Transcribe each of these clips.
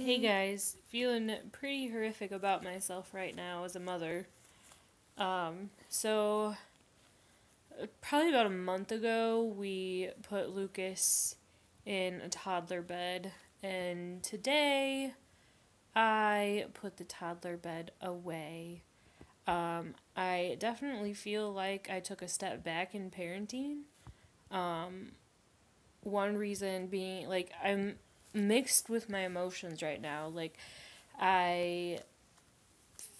Hey guys, feeling pretty horrific about myself right now as a mother. So probably about a month ago, we put Lucas in a toddler bed, and today I put the toddler bed away. I definitely feel like I took a step back in parenting. One reason being, like, I'm mixed with my emotions right now. Like, I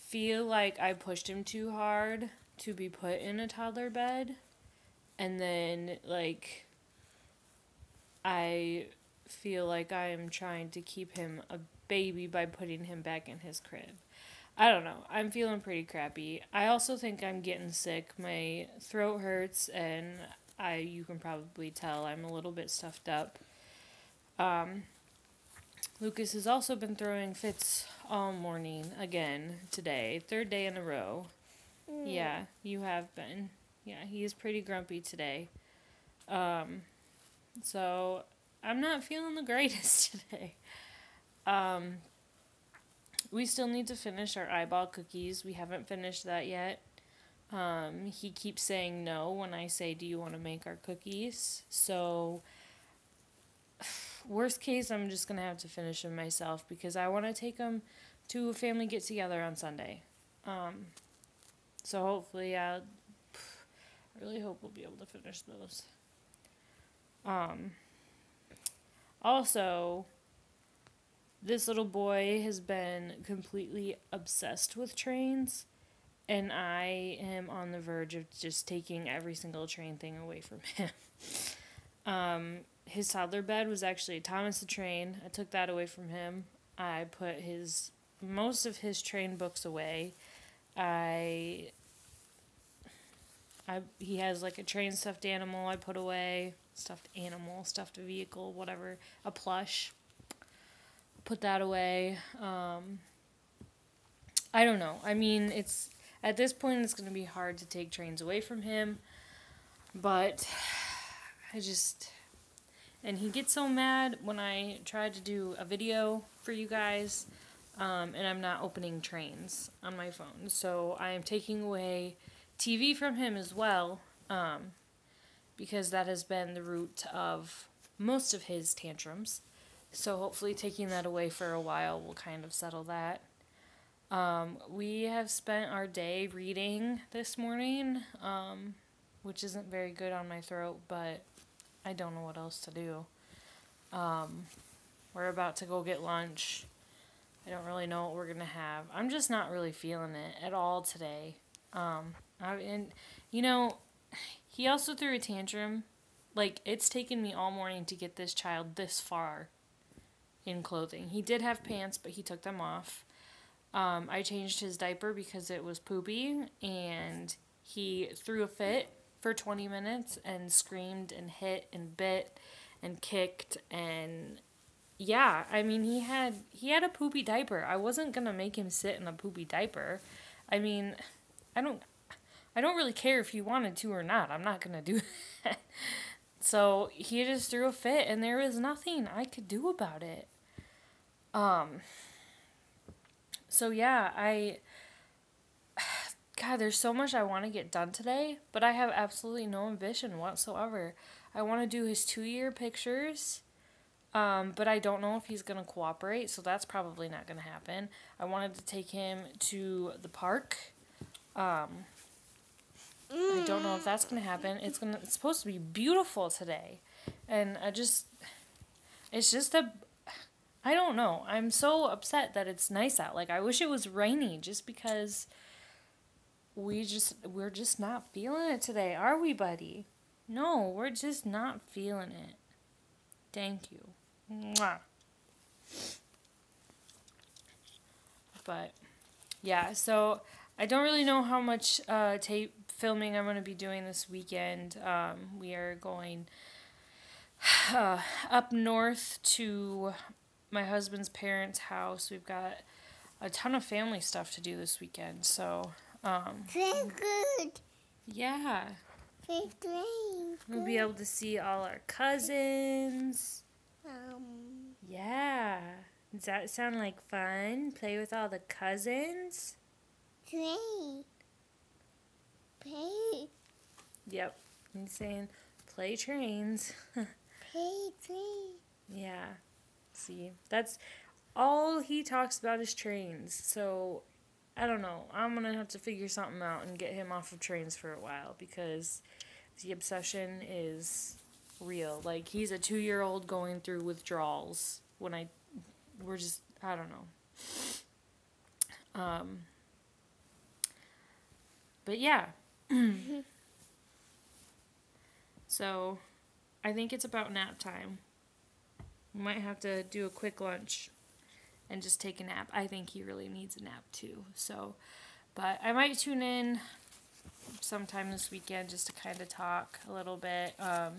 feel like I pushed him too hard to be put in a toddler bed. And then, like, I feel like I am trying to keep him a baby by putting him back in his crib. I don't know. I'm feeling pretty crappy. I also think I'm getting sick. My throat hurts, and you can probably tell I'm a little bit stuffed up. Lucas has also been throwing fits all morning again today. Third day in a row. Yeah, you have been. Yeah, he is pretty grumpy today. So I'm not feeling the greatest today. We still need to finish our eyeball cookies. We haven't finished that yet. He keeps saying no when I say, do you want to make our cookies? So worst case, I'm just going to have to finish them myself because I want to take them to a family get-together on Sunday. So hopefully, I really hope we'll be able to finish those. Also, this little boy has been completely obsessed with trains, and I am on the verge of just taking every single train thing away from him. His toddler bed was actually Thomas the Train. I took that away from him. I put most of his train books away. He has like a train stuffed animal I put away. Stuffed animal, stuffed vehicle, whatever. A plush. Put that away. I don't know. I mean, at this point it's going to be hard to take trains away from him. But and he gets so mad when I try to do a video for you guys, and I'm not opening trains on my phone. So I am taking away TV from him as well, because that has been the root of most of his tantrums. So hopefully taking that away for a while will kind of settle that. We have spent our day reading this morning, which isn't very good on my throat, but I don't know what else to do. We're about to go get lunch. I don't really know what we're going to have. I'm just not really feeling it at all today. He also threw a tantrum. Like, it's taken me all morning to get this child this far in clothing. He did have pants, but he took them off. I changed his diaper because it was poopy, and he threw a fit for 20 minutes and screamed and hit and bit and kicked, and yeah, I mean, he had a poopy diaper. I wasn't gonna make him sit in a poopy diaper. I mean, I don't really care if he wanted to or not. I'm not gonna do that. So he just threw a fit, and there was nothing I could do about it. So yeah, God, there's so much I want to get done today, but I have absolutely no ambition whatsoever. I want to do his 2-year pictures, but I don't know if he's going to cooperate, so that's probably not going to happen. I wanted to take him to the park. I don't know if that's going to happen. It's supposed to be beautiful today, and I don't know. I'm so upset that it's nice out. Like, I wish it was rainy just because we're just not feeling it today, are we, buddy? No, we're just not feeling it. Thank you. Mwah. But, yeah, so I don't really know how much tape filming I'm going to be doing this weekend. We are going up north to my husband's parents' house. We've got a ton of family stuff to do this weekend, so very good. Yeah. Very great. We'll be able to see all our cousins. Yeah. Does that sound like fun? Play with all the cousins? Train. Play. Yep. He's saying play trains. Play train. Yeah. See, that's all he talks about is trains. So, I don't know. I'm going to have to figure something out and get him off of trains for a while because the obsession is real. Like, he's a 2-year-old going through withdrawals we're just, I don't know. But yeah. So, I think it's about nap time. We might have to do a quick lunch and just take a nap. I think he really needs a nap too. So, but I might tune in sometime this weekend just to kind of talk a little bit. I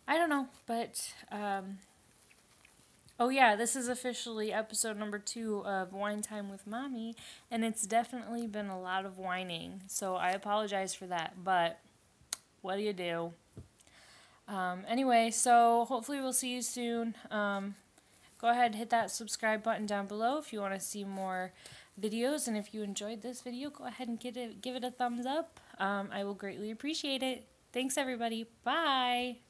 don't know, but oh yeah, this is officially episode number 2 of Wine Time with Mommy, and it's definitely been a lot of whining. So I apologize for that, but what do you do? Anyway, so hopefully we'll see you soon. Go ahead and hit that subscribe button down below if you want to see more videos. And if you enjoyed this video, go ahead and give it a thumbs up. I will greatly appreciate it. Thanks, everybody. Bye.